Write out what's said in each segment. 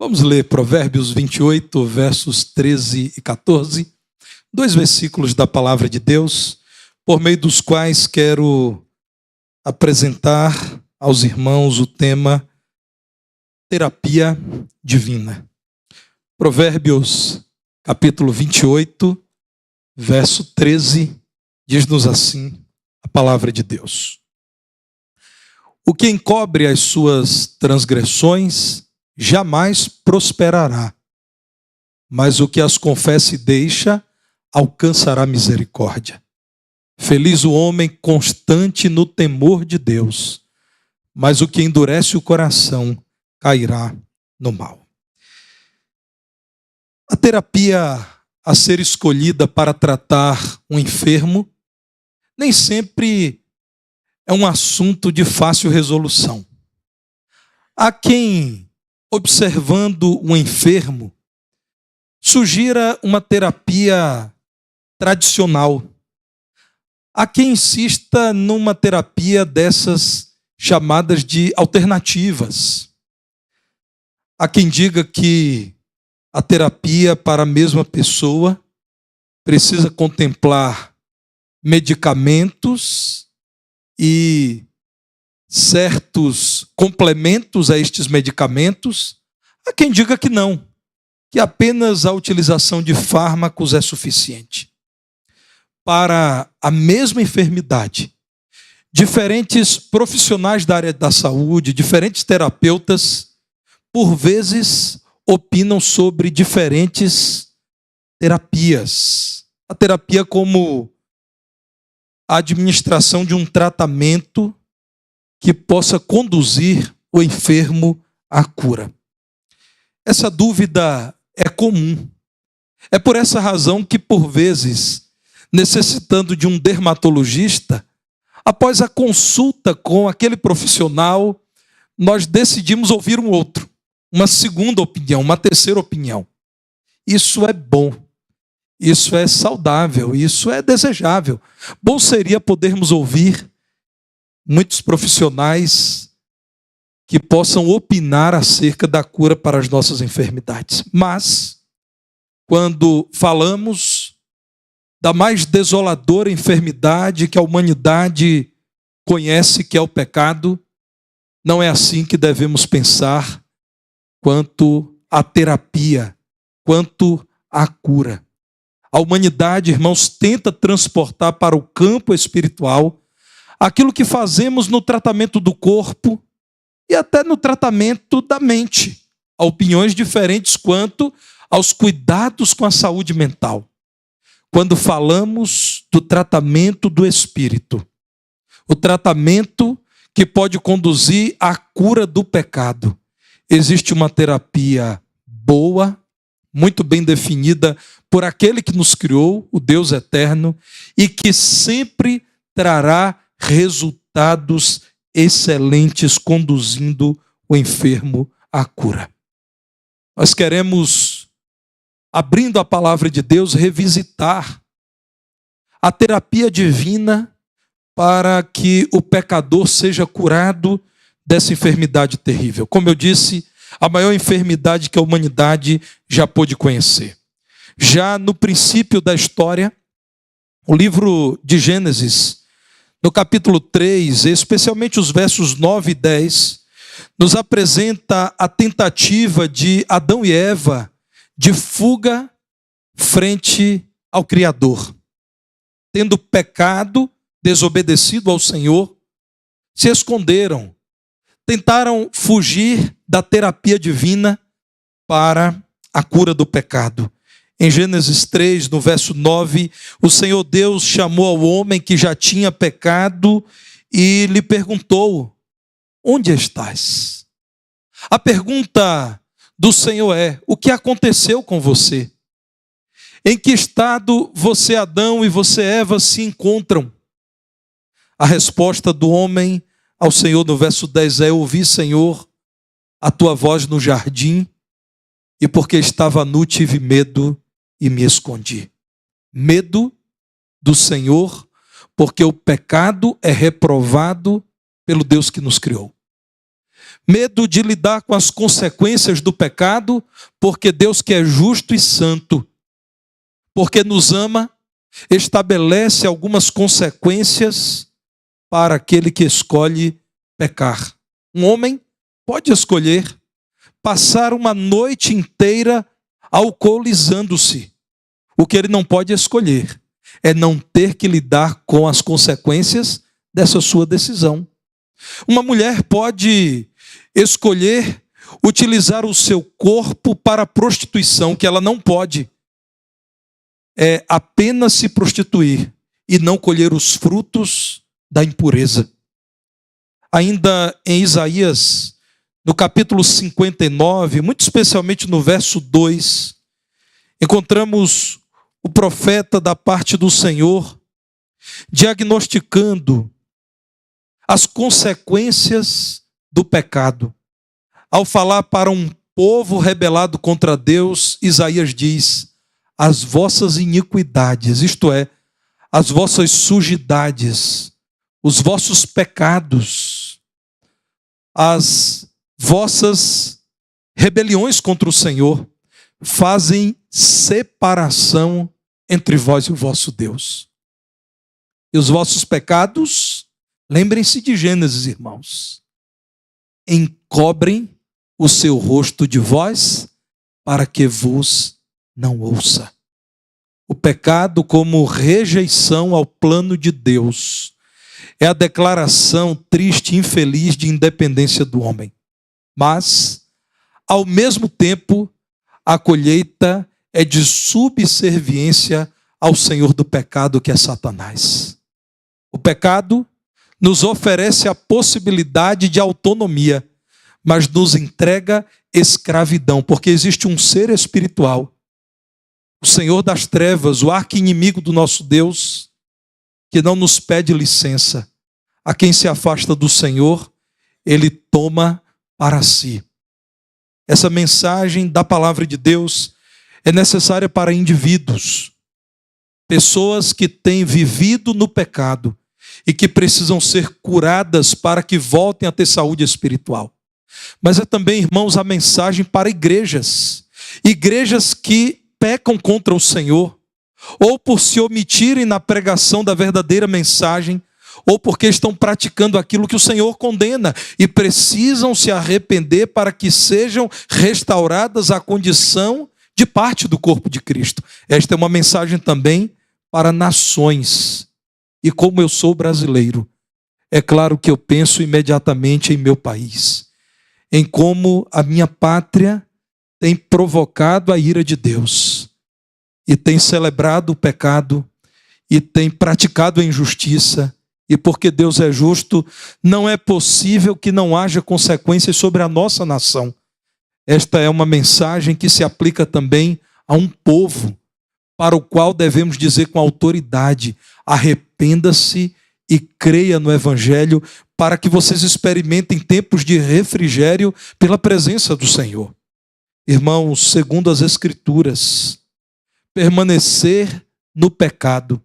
Vamos ler Provérbios 28, versos 13 e 14, dois versículos da palavra de Deus, por meio dos quais quero apresentar aos irmãos o tema terapia divina. Provérbios, capítulo 28, verso 13, diz-nos assim a palavra de Deus. O que encobre as suas transgressões jamais prosperará, mas o que as confessa e deixa alcançará misericórdia. Feliz o homem constante no temor de Deus, mas o que endurece o coração cairá no mal. A terapia a ser escolhida para tratar um enfermo nem sempre é um assunto de fácil resolução. Há quem, observando um enfermo, sugira uma terapia tradicional. Há quem insista numa terapia dessas chamadas de alternativas. Há quem diga que a terapia para a mesma pessoa precisa contemplar medicamentos e certos complementos a estes medicamentos. Há quem diga que não, que apenas a utilização de fármacos é suficiente. Para a mesma enfermidade, diferentes profissionais da área da saúde, diferentes terapeutas, por vezes opinam sobre diferentes terapias. A terapia como a administração de um tratamento que possa conduzir o enfermo à cura. Essa dúvida é comum. É por essa razão que, por vezes, necessitando de um dermatologista, após a consulta com aquele profissional, nós decidimos ouvir um outro, uma segunda opinião, uma terceira opinião. Isso é bom, isso é saudável, isso é desejável. Bom seria podermos ouvir muitos profissionais que possam opinar acerca da cura para as nossas enfermidades. Mas, quando falamos da mais desoladora enfermidade que a humanidade conhece, que é o pecado, não é assim que devemos pensar quanto à terapia, quanto à cura. A humanidade, irmãos, tenta transportar para o campo espiritual aquilo que fazemos no tratamento do corpo e até no tratamento da mente. Há opiniões diferentes quanto aos cuidados com a saúde mental. Quando falamos do tratamento do espírito, o tratamento que pode conduzir à cura do pecado, existe uma terapia boa, muito bem definida por aquele que nos criou, o Deus eterno, e que sempre trará resultados excelentes conduzindo o enfermo à cura. Nós queremos, abrindo a palavra de Deus, revisitar a terapia divina para que o pecador seja curado dessa enfermidade terrível. Como eu disse, a maior enfermidade que a humanidade já pôde conhecer. Já no princípio da história, o livro de Gênesis, no capítulo 3, especialmente os versos 9 e 10, nos apresenta a tentativa de Adão e Eva de fuga frente ao Criador. Tendo pecado, desobedecido ao Senhor, se esconderam, tentaram fugir da terapia divina para a cura do pecado. Em Gênesis 3, no verso 9, o Senhor Deus chamou ao homem que já tinha pecado e lhe perguntou: onde estás? A pergunta do Senhor é: o que aconteceu com você? Em que estado você, Adão, e você, Eva, se encontram? A resposta do homem ao Senhor no verso 10 é: ouvi, Senhor, a tua voz no jardim, e porque estava nu tive medo e me escondi. Medo do Senhor, porque o pecado é reprovado pelo Deus que nos criou. Medo de lidar com as consequências do pecado, porque Deus, que é justo e santo, porque nos ama, estabelece algumas consequências para aquele que escolhe pecar. Um homem pode escolher passar uma noite inteira alcoolizando-se. O que ele não pode escolher é não ter que lidar com as consequências dessa sua decisão. Uma mulher pode escolher utilizar o seu corpo para a prostituição, que ela não pode. É apenas se prostituir e não colher os frutos da impureza. Ainda em Isaías, no capítulo 59, muito especialmente no verso 2, encontramos o profeta da parte do Senhor diagnosticando as consequências do pecado. Ao falar para um povo rebelado contra Deus, Isaías diz: as vossas iniquidades, isto é, as vossas sujidades, os vossos pecados, as vossas rebeliões contra o Senhor, fazem separação entre vós e o vosso Deus. E os vossos pecados, lembrem-se de Gênesis, irmãos, encobrem o seu rosto de vós, para que vos não ouça. O pecado, como rejeição ao plano de Deus, é a declaração triste e infeliz de independência do homem. Mas, ao mesmo tempo, a colheita é de subserviência ao senhor do pecado, que é Satanás. O pecado nos oferece a possibilidade de autonomia, mas nos entrega escravidão, porque existe um ser espiritual, o Senhor das trevas, o arqui-inimigo do nosso Deus, que não nos pede licença. A quem se afasta do Senhor, ele toma para si. Essa mensagem da palavra de Deus é necessária para indivíduos, pessoas que têm vivido no pecado e que precisam ser curadas para que voltem a ter saúde espiritual. Mas é também, irmãos, a mensagem para igrejas que pecam contra o Senhor, ou por se omitirem na pregação da verdadeira mensagem, ou porque estão praticando aquilo que o Senhor condena e precisam se arrepender para que sejam restauradas à condição de parte do corpo de Cristo. Esta é uma mensagem também para nações. E como eu sou brasileiro, é claro que eu penso imediatamente em meu país, em como a minha pátria tem provocado a ira de Deus e tem celebrado o pecado e tem praticado a injustiça. E porque Deus é justo, não é possível que não haja consequências sobre a nossa nação. Esta é uma mensagem que se aplica também a um povo, para o qual devemos dizer com autoridade: arrependa-se e creia no Evangelho, para que vocês experimentem tempos de refrigério pela presença do Senhor. Irmãos, segundo as Escrituras, permanecer no pecado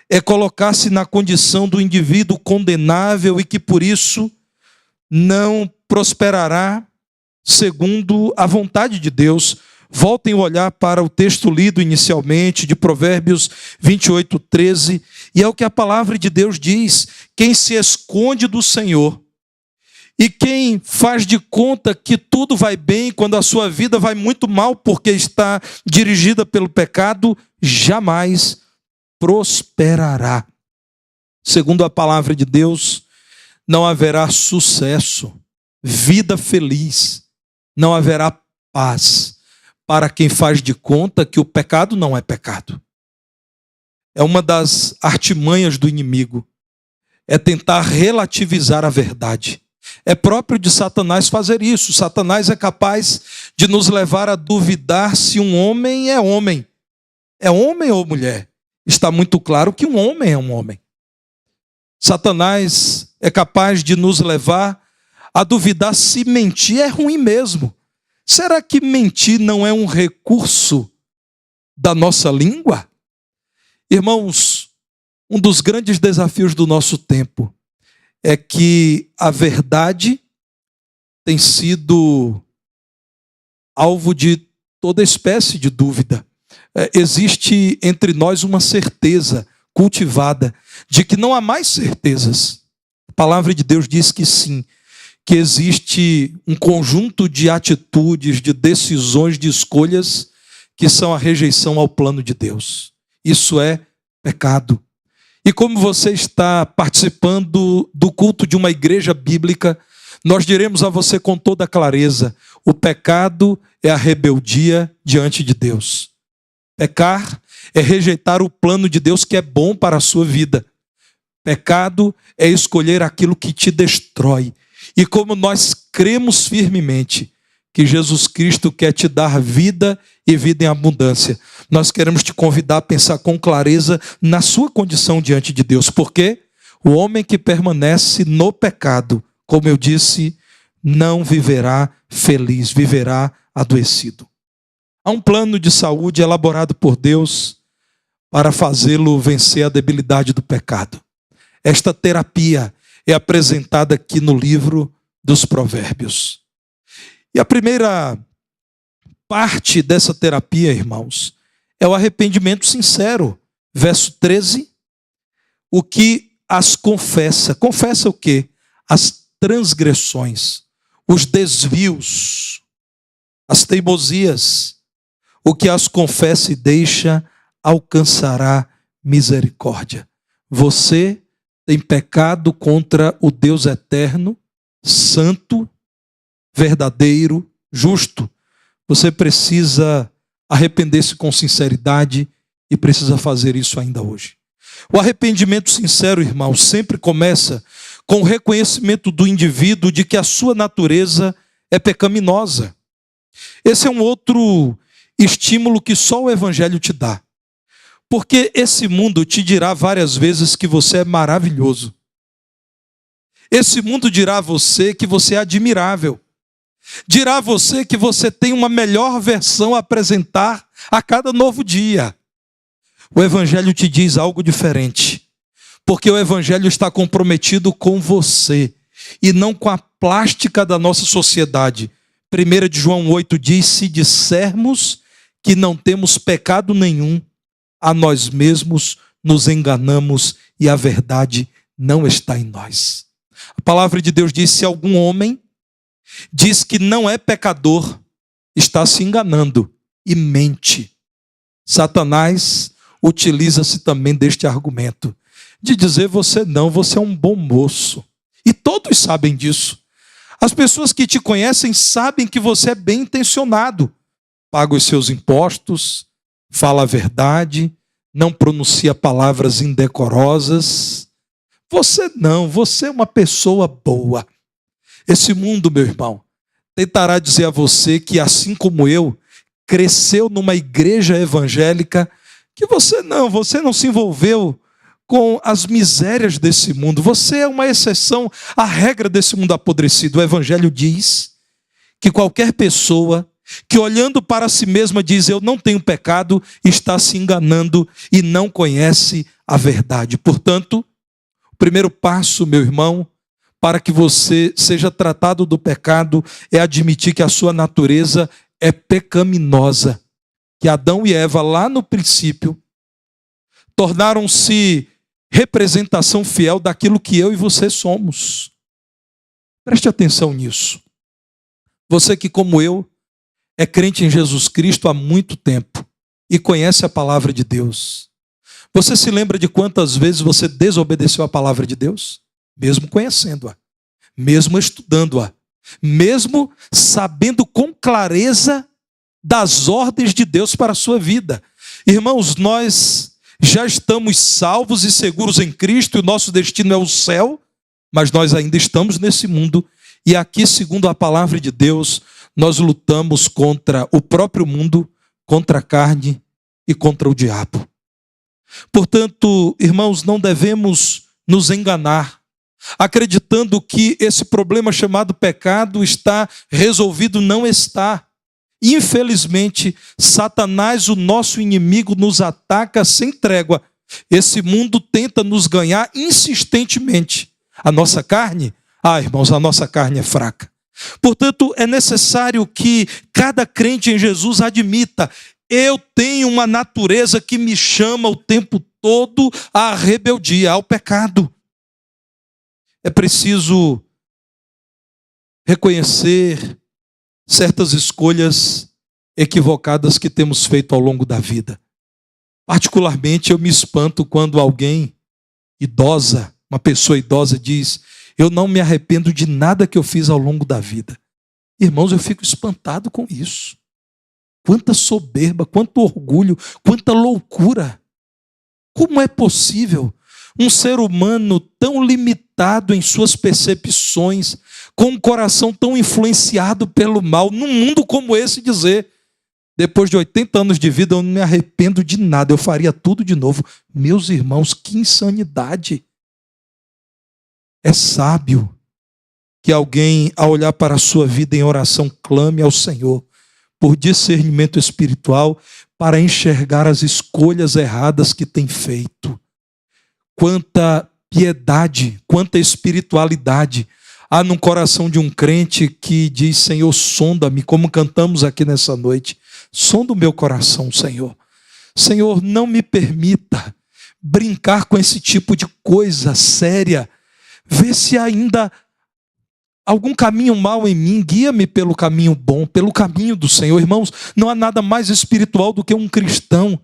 é colocar-se na condição do indivíduo condenável e que por isso não prosperará segundo a vontade de Deus. Voltem a olhar para o texto lido inicialmente de Provérbios 28:13, e é o que a palavra de Deus diz: quem se esconde do Senhor e quem faz de conta que tudo vai bem quando a sua vida vai muito mal porque está dirigida pelo pecado, jamais prosperará. Segundo a palavra de Deus, não haverá sucesso, vida feliz, não haverá paz para quem faz de conta que o pecado não é pecado. É uma das artimanhas do inimigo, é tentar relativizar a verdade. É próprio de Satanás fazer isso. Satanás é capaz de nos levar a duvidar se um homem é homem. É homem ou mulher? Está muito claro que um homem é um homem. Satanás é capaz de nos levar a duvidar se mentir é ruim mesmo. Será que mentir não é um recurso da nossa língua? Irmãos, um dos grandes desafios do nosso tempo é que a verdade tem sido alvo de toda espécie de dúvida. Existe entre nós uma certeza cultivada de que não há mais certezas. A palavra de Deus diz que sim, que existe um conjunto de atitudes, de decisões, de escolhas que são a rejeição ao plano de Deus. Isso é pecado. E como você está participando do culto de uma igreja bíblica, nós diremos a você com toda clareza: o pecado é a rebeldia diante de Deus. Pecar é rejeitar o plano de Deus que é bom para a sua vida. Pecado é escolher aquilo que te destrói. E como nós cremos firmemente que Jesus Cristo quer te dar vida e vida em abundância, nós queremos te convidar a pensar com clareza na sua condição diante de Deus. Porque o homem que permanece no pecado, como eu disse, não viverá feliz, viverá adoecido. Há um plano de saúde elaborado por Deus para fazê-lo vencer a debilidade do pecado. Esta terapia é apresentada aqui no livro dos Provérbios. E a primeira parte dessa terapia, irmãos, é o arrependimento sincero. Verso 13, o que as confessa. Confessa o quê? As transgressões, os desvios, as teimosias. O que as confessa e deixa alcançará misericórdia. Você tem pecado contra o Deus eterno, santo, verdadeiro, justo. Você precisa arrepender-se com sinceridade e precisa fazer isso ainda hoje. O arrependimento sincero, irmão, sempre começa com o reconhecimento do indivíduo de que a sua natureza é pecaminosa. Esse é um outro estímulo que só o Evangelho te dá. Porque esse mundo te dirá várias vezes que você é maravilhoso. Esse mundo dirá a você que você é admirável. Dirá a você que você tem uma melhor versão a apresentar a cada novo dia. O Evangelho te diz algo diferente. Porque o Evangelho está comprometido com você e não com a plástica da nossa sociedade. 1 de João 8 diz: se dissermos que não temos pecado nenhum, a nós mesmos nos enganamos e a verdade não está em nós. A palavra de Deus diz: se algum homem diz que não é pecador, está se enganando e mente. Satanás utiliza-se também deste argumento, de dizer: você é um bom moço. E todos sabem disso. As pessoas que te conhecem sabem que você é bem intencionado. Paga os seus impostos, fala a verdade, não pronuncia palavras indecorosas. Você é uma pessoa boa. Esse mundo, meu irmão, tentará dizer a você que, assim como eu, cresceu numa igreja evangélica, que você não se envolveu com as misérias desse mundo. Você é uma exceção à regra desse mundo apodrecido. O Evangelho diz que qualquer pessoa que olhando para si mesma diz: eu não tenho pecado, está se enganando e não conhece a verdade. Portanto, o primeiro passo, meu irmão, para que você seja tratado do pecado é admitir que a sua natureza é pecaminosa. Que Adão e Eva, lá no princípio, tornaram-se representação fiel daquilo que eu e você somos. Preste atenção nisso. Você que, como eu, é crente em Jesus Cristo há muito tempo e conhece a palavra de Deus. Você se lembra de quantas vezes você desobedeceu a palavra de Deus? Mesmo conhecendo-a, mesmo estudando-a, mesmo sabendo com clareza das ordens de Deus para a sua vida. Irmãos, nós já estamos salvos e seguros em Cristo e o nosso destino é o céu, mas nós ainda estamos nesse mundo e aqui, segundo a palavra de Deus, nós lutamos contra o próprio mundo, contra a carne e contra o diabo. Portanto, irmãos, não devemos nos enganar, acreditando que esse problema chamado pecado está resolvido. Não está. Infelizmente, Satanás, o nosso inimigo, nos ataca sem trégua. Esse mundo tenta nos ganhar insistentemente. A nossa carne, irmãos, a nossa carne é fraca. Portanto, é necessário que cada crente em Jesus admita: eu tenho uma natureza que me chama o tempo todo à rebeldia, ao pecado. É preciso reconhecer certas escolhas equivocadas que temos feito ao longo da vida. Particularmente, eu me espanto quando alguém idosa, uma pessoa idosa, diz: eu não me arrependo de nada que eu fiz ao longo da vida. Irmãos, eu fico espantado com isso. Quanta soberba, quanto orgulho, quanta loucura. Como é possível um ser humano tão limitado em suas percepções, com um coração tão influenciado pelo mal, num mundo como esse, dizer: depois de 80 anos de vida, eu não me arrependo de nada, eu faria tudo de novo? Meus irmãos, que insanidade! É sábio que alguém, ao olhar para a sua vida em oração, clame ao Senhor por discernimento espiritual para enxergar as escolhas erradas que tem feito. Quanta piedade, quanta espiritualidade há no coração de um crente que diz: Senhor, sonda-me, como cantamos aqui nessa noite. Sonda o meu coração, Senhor. Senhor, não me permita brincar com esse tipo de coisa séria. Vê se ainda algum caminho mau em mim, guia-me pelo caminho bom, pelo caminho do Senhor. Irmãos, não há nada mais espiritual do que um cristão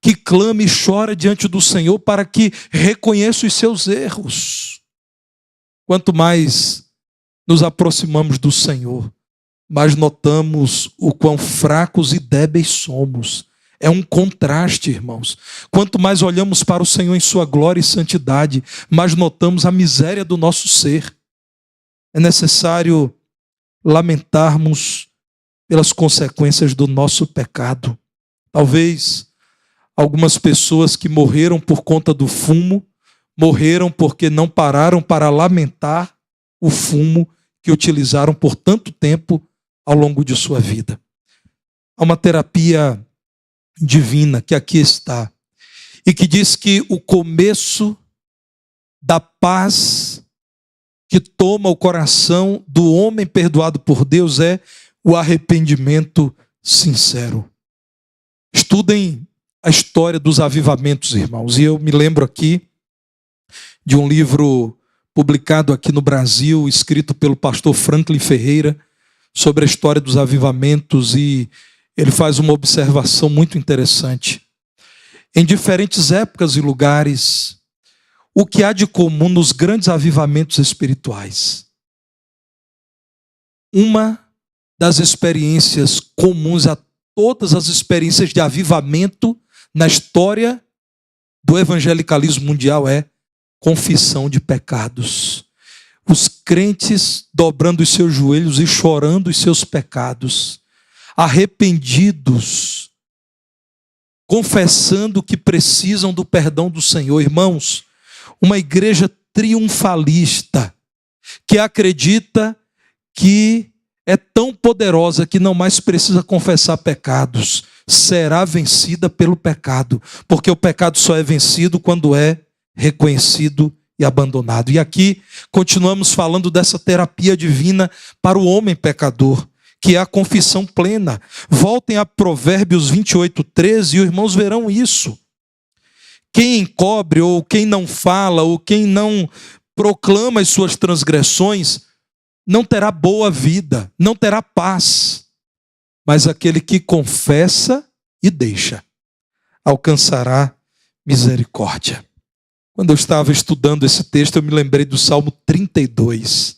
que clama e chora diante do Senhor para que reconheça os seus erros. Quanto mais nos aproximamos do Senhor, mais notamos o quão fracos e débeis somos. É um contraste, irmãos. Quanto mais olhamos para o Senhor em sua glória e santidade, mais notamos a miséria do nosso ser. É necessário lamentarmos pelas consequências do nosso pecado. Talvez algumas pessoas que morreram por conta do fumo, morreram porque não pararam para lamentar o fumo que utilizaram por tanto tempo ao longo de sua vida. Há uma terapia divina que aqui está, e que diz que o começo da paz que toma o coração do homem perdoado por Deus é o arrependimento sincero. Estudem a história dos avivamentos, irmãos, e eu me lembro aqui de um livro publicado aqui no Brasil, escrito pelo pastor Franklin Ferreira, sobre a história dos avivamentos, e ele faz uma observação muito interessante. Em diferentes épocas e lugares, o que há de comum nos grandes avivamentos espirituais? Uma das experiências comuns a todas as experiências de avivamento na história do evangelicalismo mundial é confissão de pecados. Os crentes dobrando os seus joelhos e chorando os seus pecados, arrependidos, confessando que precisam do perdão do Senhor. Irmãos, uma igreja triunfalista, que acredita que é tão poderosa que não mais precisa confessar pecados, será vencida pelo pecado, porque o pecado só é vencido quando é reconhecido e abandonado. E aqui continuamos falando dessa terapia divina para o homem pecador, que é a confissão plena. Voltem a Provérbios 28:13 e os irmãos verão isso. Quem encobre, ou quem não fala, ou quem não proclama as suas transgressões, não terá boa vida, não terá paz. Mas aquele que confessa e deixa, alcançará misericórdia. Quando eu estava estudando esse texto, eu me lembrei do Salmo 32.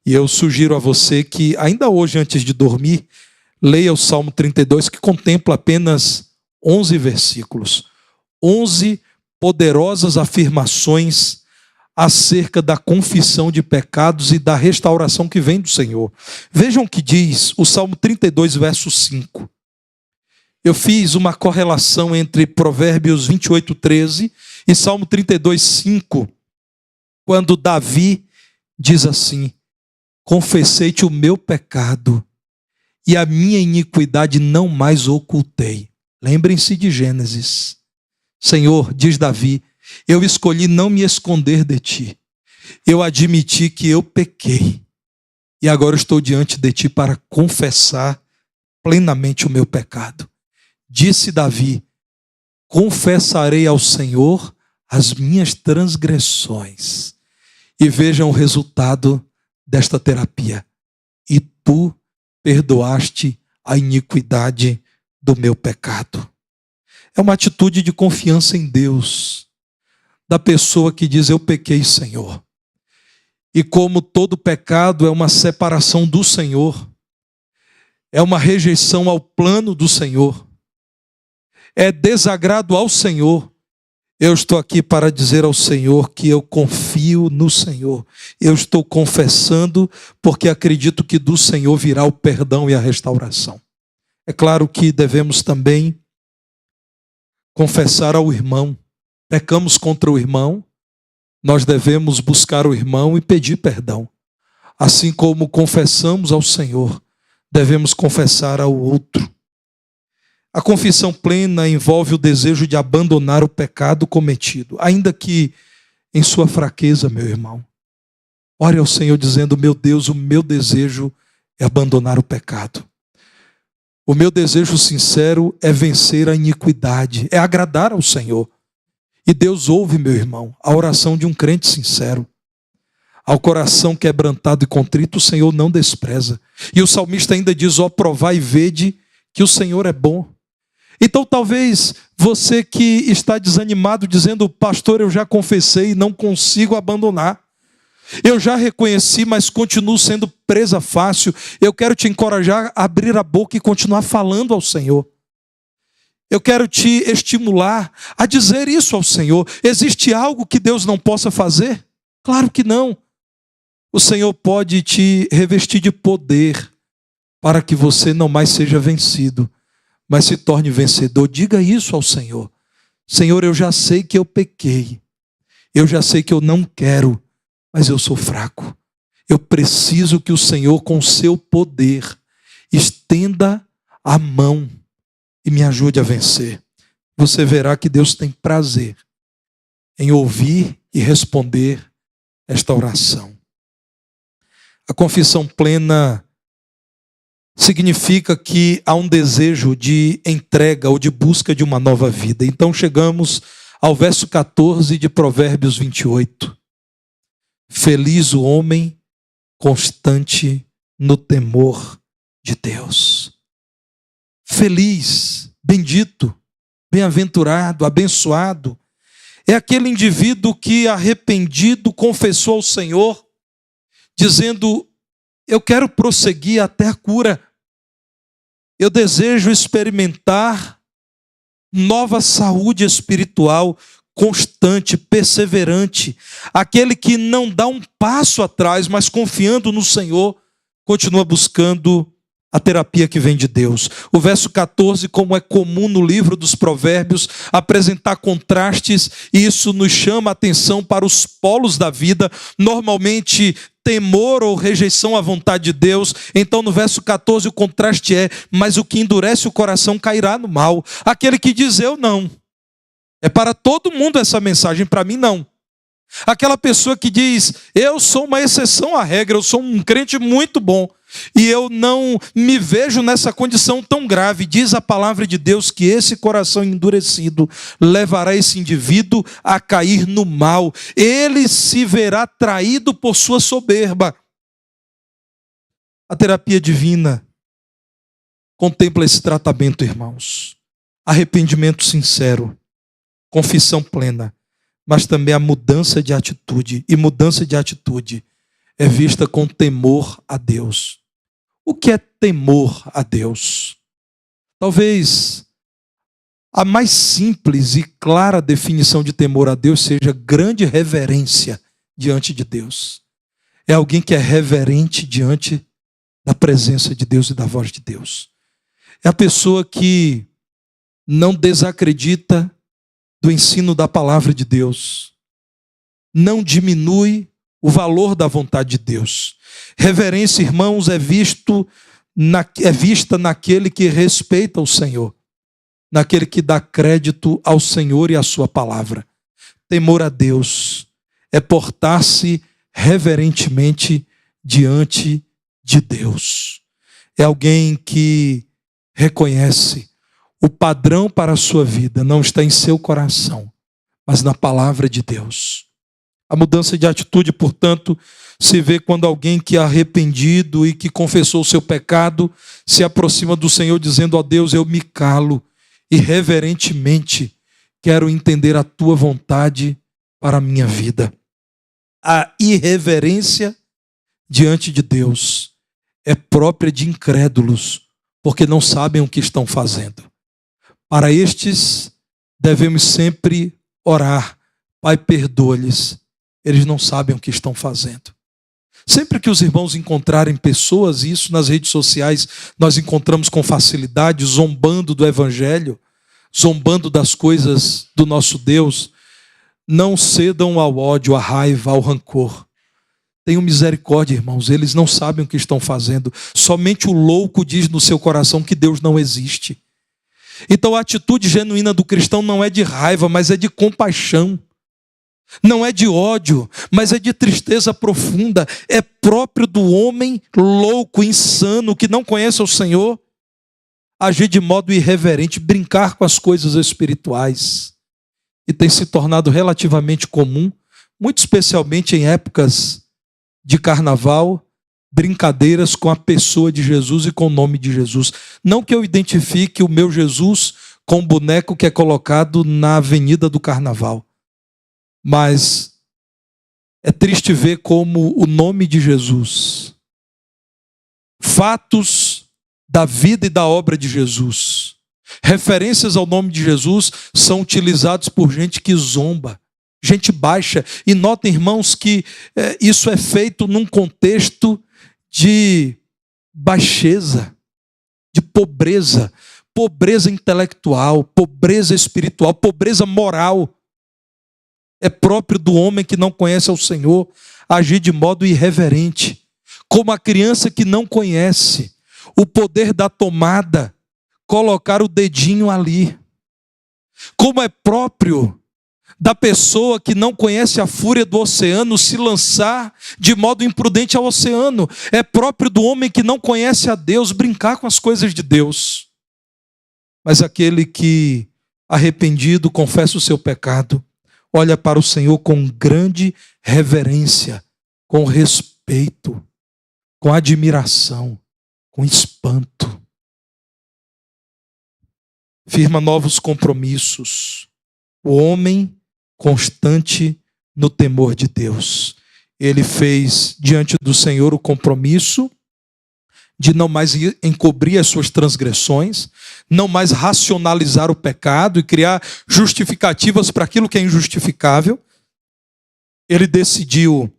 E eu sugiro a você que, ainda hoje, antes de dormir, leia o Salmo 32, que contempla apenas 11 versículos. 11 poderosas afirmações acerca da confissão de pecados e da restauração que vem do Senhor. Vejam o que diz o Salmo 32, verso 5. Eu fiz uma correlação entre Provérbios 28:13 e Salmo 32, 5, quando Davi diz assim: confessei-te o meu pecado e a minha iniquidade não mais ocultei. Lembrem-se de Gênesis. Senhor, diz Davi, eu escolhi não me esconder de ti. Eu admiti que eu pequei. e agora estou diante de ti para confessar plenamente o meu pecado. Disse Davi: confessarei ao Senhor as minhas transgressões. E vejam o resultado desta terapia. E tu perdoaste a iniquidade do meu pecado. É uma atitude de confiança em Deus, da pessoa que diz: eu pequei, Senhor. E como todo pecado é uma separação do Senhor, é uma rejeição ao plano do Senhor, é desagrado ao Senhor, eu estou aqui para dizer ao Senhor que eu confio no Senhor. Eu estou confessando porque acredito que do Senhor virá o perdão e a restauração. É claro que devemos também confessar ao irmão. Pecamos contra o irmão, nós devemos buscar o irmão e pedir perdão. Assim como confessamos ao Senhor, devemos confessar ao outro. A confissão plena envolve o desejo de abandonar o pecado cometido, ainda que em sua fraqueza, meu irmão. Ore ao Senhor dizendo: meu Deus, o meu desejo é abandonar o pecado. O meu desejo sincero é vencer a iniquidade, é agradar ao Senhor. E Deus ouve, meu irmão, a oração de um crente sincero. Ao coração quebrantado e contrito, o Senhor não despreza. E o salmista ainda diz: ó, provai e vede que o Senhor é bom. Então talvez você que está desanimado dizendo: pastor, eu já confessei e não consigo abandonar. Eu já reconheci, mas continuo sendo presa fácil. Eu quero te encorajar a abrir a boca e continuar falando ao Senhor. Eu quero te estimular a dizer isso ao Senhor. Existe algo que Deus não possa fazer? Claro que não. O Senhor pode te revestir de poder para que você não mais seja vencido, mas se torne vencedor. Diga isso ao Senhor: Senhor, eu já sei que eu pequei, eu já sei que eu não quero, mas eu sou fraco. Eu preciso que o Senhor, com o seu poder, estenda a mão e me ajude a vencer. Você verá que Deus tem prazer em ouvir e responder esta oração. A confissão plena significa que há um desejo de entrega ou de busca de uma nova vida. Então chegamos ao verso 14 de Provérbios 28. Feliz o homem constante no temor de Deus. Feliz, bendito, bem-aventurado, abençoado é aquele indivíduo que, arrependido, confessou ao Senhor, dizendo: eu quero prosseguir até a cura. Eu desejo experimentar nova saúde espiritual, constante, perseverante. Aquele que não dá um passo atrás, mas confiando no Senhor, continua buscando a terapia que vem de Deus. O verso 14, como é comum no livro dos Provérbios, apresentar contrastes, e isso nos chama a atenção para os polos da vida, normalmente temor ou rejeição à vontade de Deus. Então no verso 14 o contraste é: mas o que endurece o coração cairá no mal. Aquele que diz eu não. É para todo mundo essa mensagem, para mim não. Aquela pessoa que diz: eu sou uma exceção à regra, eu sou um crente muito bom e eu não me vejo nessa condição tão grave. Diz a palavra de Deus que esse coração endurecido levará esse indivíduo a cair no mal. Ele se verá traído por sua soberba. A terapia divina contempla esse tratamento, irmãos. Arrependimento sincero, confissão plena, mas também a mudança de atitude. E mudança de atitude é vista com temor a Deus. O que é temor a Deus? Talvez a mais simples e clara definição de temor a Deus seja grande reverência diante de Deus. É alguém que é reverente diante da presença de Deus e da voz de Deus. É a pessoa que não desacredita do ensino da palavra de Deus, não diminui o valor da vontade de Deus. Reverência, irmãos, é vista naquele que respeita o Senhor, naquele que dá crédito ao Senhor e à sua palavra. Temor a Deus é portar-se reverentemente diante de Deus. É alguém que reconhece o padrão para a sua vida não está em seu coração, mas na palavra de Deus. A mudança de atitude, portanto, se vê quando alguém que é arrependido e que confessou o seu pecado se aproxima do Senhor dizendo: ó Deus, eu me calo e reverentemente quero entender a tua vontade para a minha vida. A irreverência diante de Deus é própria de incrédulos, porque não sabem o que estão fazendo. Para estes, devemos sempre orar: Pai, perdoa-lhes, eles não sabem o que estão fazendo. Sempre que os irmãos encontrarem pessoas, e isso nas redes sociais nós encontramos com facilidade, zombando do Evangelho, zombando das coisas do nosso Deus, não cedam ao ódio, à raiva, ao rancor. Tenham misericórdia, irmãos, eles não sabem o que estão fazendo. Somente o louco diz no seu coração que Deus não existe. Então a atitude genuína do cristão não é de raiva, mas é de compaixão. Não é de ódio, mas é de tristeza profunda. É próprio do homem louco, insano, que não conhece o Senhor, agir de modo irreverente, brincar com as coisas espirituais. E tem se tornado relativamente comum, muito especialmente em épocas de carnaval, brincadeiras com a pessoa de Jesus e com o nome de Jesus. Não que eu identifique o meu Jesus com o boneco que é colocado na avenida do carnaval. Mas é triste ver como o nome de Jesus, fatos da vida e da obra de Jesus, referências ao nome de Jesus são utilizados por gente que zomba, gente baixa. E notem, irmãos, que isso é feito num contexto de baixeza, de pobreza, pobreza intelectual, pobreza espiritual, pobreza moral. É próprio do homem que não conhece ao Senhor agir de modo irreverente, como a criança que não conhece o poder da tomada, colocar o dedinho ali. Como é próprio da pessoa que não conhece a fúria do oceano se lançar de modo imprudente ao oceano. É próprio do homem que não conhece a Deus brincar com as coisas de Deus. Mas aquele que, arrependido, confessa o seu pecado, olha para o Senhor com grande reverência, com respeito, com admiração, com espanto. Firma novos compromissos. O homem constante no temor de Deus. Ele fez diante do Senhor o compromisso de não mais encobrir as suas transgressões, não mais racionalizar o pecado e criar justificativas para aquilo que é injustificável. Ele decidiu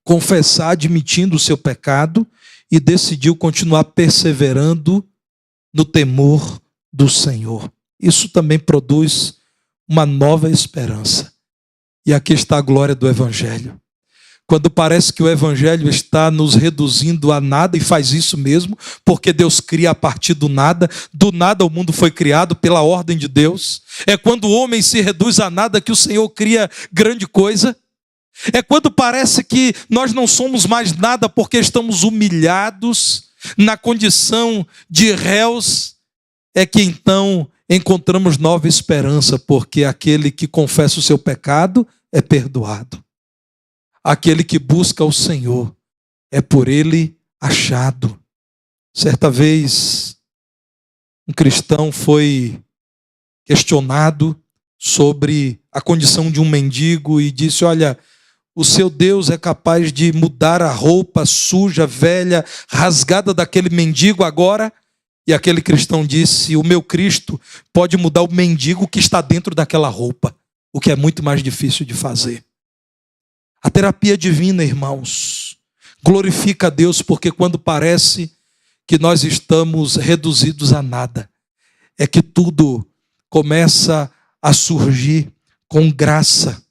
confessar, admitindo o seu pecado, e decidiu continuar perseverando no temor do Senhor. Isso também produz uma nova esperança. E aqui está a glória do Evangelho. Quando parece que o Evangelho está nos reduzindo a nada, e faz isso mesmo, porque Deus cria a partir do nada o mundo foi criado pela ordem de Deus. É quando o homem se reduz a nada que o Senhor cria grande coisa. É quando parece que nós não somos mais nada porque estamos humilhados na condição de réus, é que então encontramos nova esperança, porque aquele que confessa o seu pecado é perdoado. Aquele que busca o Senhor é por ele achado. Certa vez, um cristão foi questionado sobre a condição de um mendigo e disse: olha, o seu Deus é capaz de mudar a roupa suja, velha, rasgada daquele mendigo agora? E aquele cristão disse: o meu Cristo pode mudar o mendigo que está dentro daquela roupa, o que é muito mais difícil de fazer. A terapia divina, irmãos, glorifica a Deus, porque quando parece que nós estamos reduzidos a nada, é que tudo começa a surgir com graça,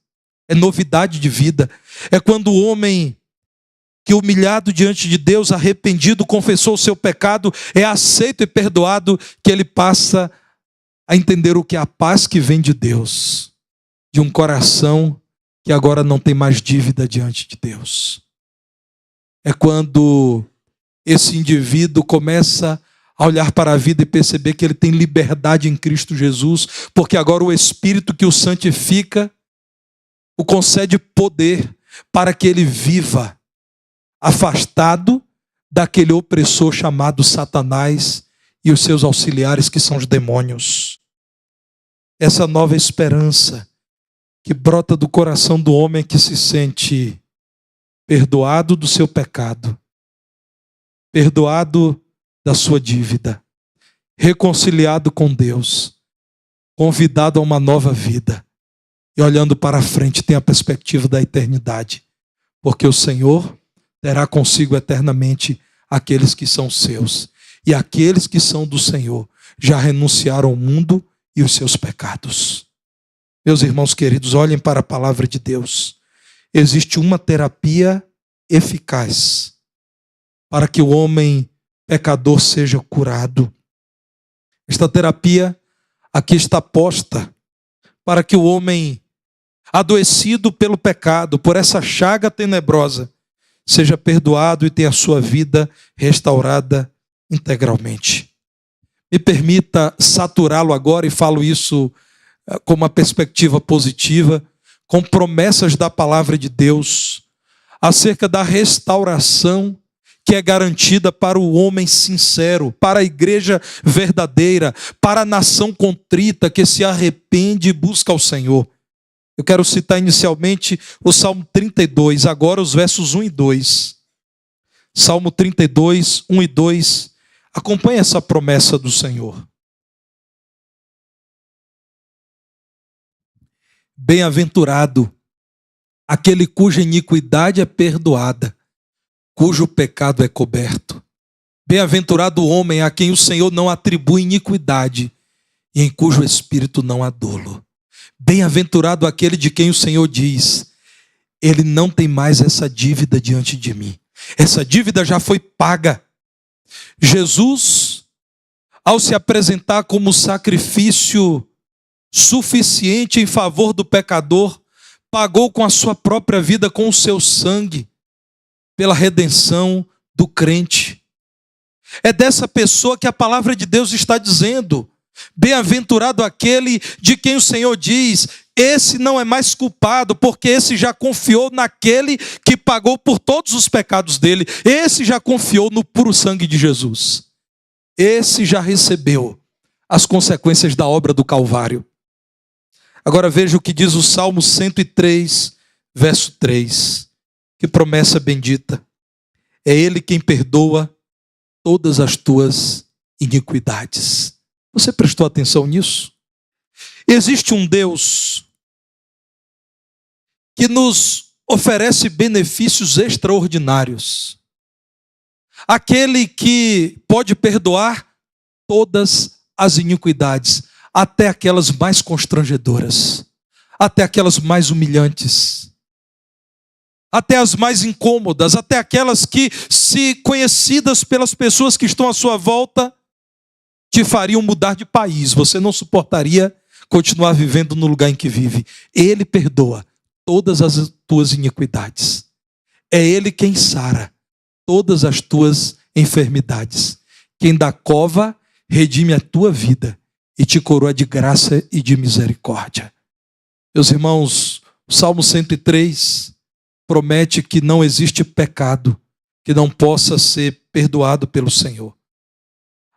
é novidade de vida. É quando o homem que, humilhado diante de Deus, arrependido, confessou o seu pecado, é aceito e perdoado, que ele passa a entender o que é a paz que vem de Deus, de um coração que agora não tem mais dívida diante de Deus. É quando esse indivíduo começa a olhar para a vida e perceber que ele tem liberdade em Cristo Jesus, porque agora o Espírito que o santifica o concede poder para que ele viva afastado daquele opressor chamado Satanás e os seus auxiliares, que são os demônios. Essa nova esperança que brota do coração do homem que se sente perdoado do seu pecado, perdoado da sua dívida, reconciliado com Deus, convidado a uma nova vida, e olhando para frente tem a perspectiva da eternidade, porque o Senhor terá consigo eternamente aqueles que são seus, e aqueles que são do Senhor já renunciaram ao mundo e os seus pecados. Meus irmãos queridos, olhem para a palavra de Deus. Existe uma terapia eficaz para que o homem pecador seja curado. Esta terapia aqui está posta para que o homem adoecido pelo pecado, por essa chaga tenebrosa, seja perdoado e tenha a sua vida restaurada integralmente. Me permita saturá-lo agora, e falo isso com uma perspectiva positiva, com promessas da palavra de Deus, acerca da restauração que é garantida para o homem sincero, para a igreja verdadeira, para a nação contrita que se arrepende e busca ao Senhor. Eu quero citar inicialmente o Salmo 32, agora os versos 1 e 2. Salmo 32, 1 e 2. Acompanhe essa promessa do Senhor. Bem-aventurado aquele cuja iniquidade é perdoada, cujo pecado é coberto. Bem-aventurado o homem a quem o Senhor não atribui iniquidade e em cujo espírito não há dolo. Bem-aventurado aquele de quem o Senhor diz: ele não tem mais essa dívida diante de mim. Essa dívida já foi paga. Jesus, ao se apresentar como sacrifício suficiente em favor do pecador, pagou com a sua própria vida, com o seu sangue, pela redenção do crente. É dessa pessoa que a palavra de Deus está dizendo: bem-aventurado aquele de quem o Senhor diz: esse não é mais culpado, porque esse já confiou naquele que pagou por todos os pecados dele. Esse já confiou no puro sangue de Jesus. Esse já recebeu as consequências da obra do Calvário. Agora veja o que diz o Salmo 103, verso 3. Que promessa bendita. É Ele quem perdoa todas as tuas iniquidades. Você prestou atenção nisso? Existe um Deus que nos oferece benefícios extraordinários. Aquele que pode perdoar todas as iniquidades, até aquelas mais constrangedoras, até aquelas mais humilhantes, até as mais incômodas, até aquelas que, se conhecidas pelas pessoas que estão à sua volta, te fariam mudar de país. Você não suportaria continuar vivendo no lugar em que vive. Ele perdoa todas as tuas iniquidades. É Ele quem sara todas as tuas enfermidades. Quem da cova redime a tua vida e te coroa de graça e de misericórdia. Meus irmãos, o Salmo 103 promete que não existe pecado que não possa ser perdoado pelo Senhor.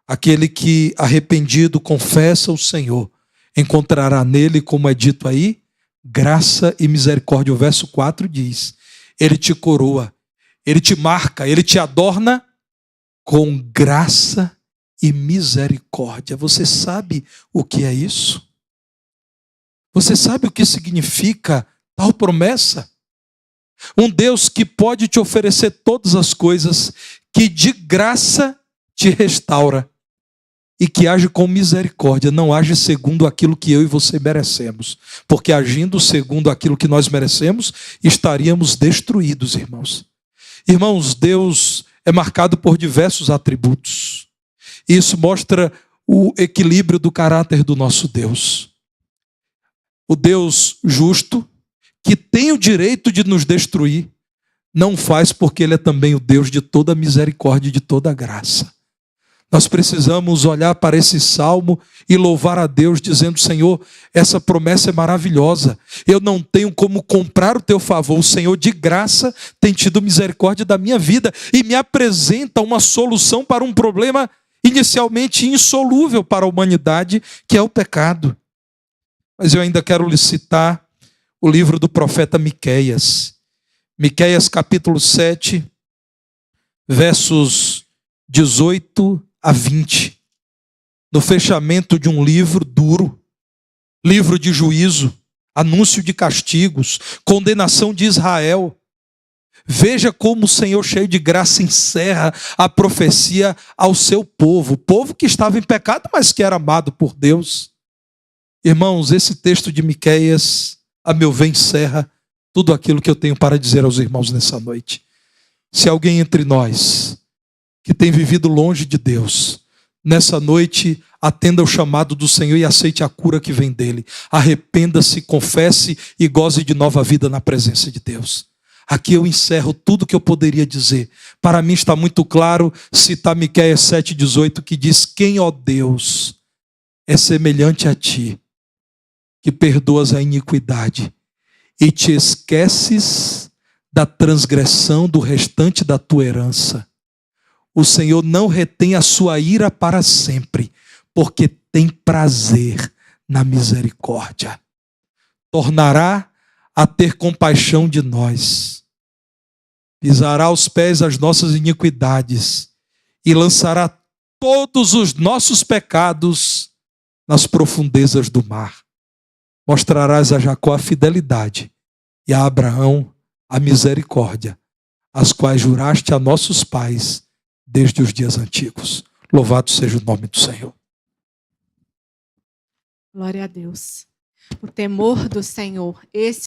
Aquele que arrependido confessa o Senhor encontrará nele, como é dito aí, graça e misericórdia. O verso 4 diz: Ele te coroa, Ele te marca, Ele te adorna com graça e misericórdia. Você sabe o que é isso? Você sabe o que significa tal promessa? Um Deus que pode te oferecer todas as coisas, que de graça te restaura e que age com misericórdia, não age segundo aquilo que eu e você merecemos, porque agindo segundo aquilo que nós merecemos, estaríamos destruídos, irmãos. Irmãos, Deus é marcado por diversos atributos. Isso mostra o equilíbrio do caráter do nosso Deus. O Deus justo, que tem o direito de nos destruir, não faz porque Ele é também o Deus de toda misericórdia e de toda graça. Nós precisamos olhar para esse salmo e louvar a Deus, dizendo: Senhor, essa promessa é maravilhosa. Eu não tenho como comprar o teu favor. O Senhor de graça tem tido misericórdia da minha vida e me apresenta uma solução para um problema inicialmente insolúvel para a humanidade, que é o pecado. Mas eu ainda quero lhe citar o livro do profeta Miqueias. Miqueias capítulo 7, versos 18 a 20. No fechamento de um livro duro, livro de juízo, anúncio de castigos, condenação de Israel. Veja como o Senhor, cheio de graça, encerra a profecia ao seu povo. O povo que estava em pecado, mas que era amado por Deus. Irmãos, esse texto de Miqueias, a meu ver, encerra tudo aquilo que eu tenho para dizer aos irmãos nessa noite. Se alguém entre nós que tem vivido longe de Deus, nessa noite atenda o chamado do Senhor e aceite a cura que vem dele. Arrependa-se, confesse e goze de nova vida na presença de Deus. Aqui eu encerro tudo que eu poderia dizer. Para mim está muito claro citar Miqueias 7,18, que diz: quem, ó Deus, é semelhante a ti, que perdoas a iniquidade e te esqueces da transgressão do restante da tua herança. O Senhor não retém a sua ira para sempre, porque tem prazer na misericórdia. Tornará a ter compaixão de nós. Pisará aos pés as nossas iniquidades e lançará todos os nossos pecados nas profundezas do mar. Mostrarás a Jacó a fidelidade e a Abraão a misericórdia, as quais juraste a nossos pais desde os dias antigos. Louvado seja o nome do Senhor. Glória a Deus. O temor do Senhor, esse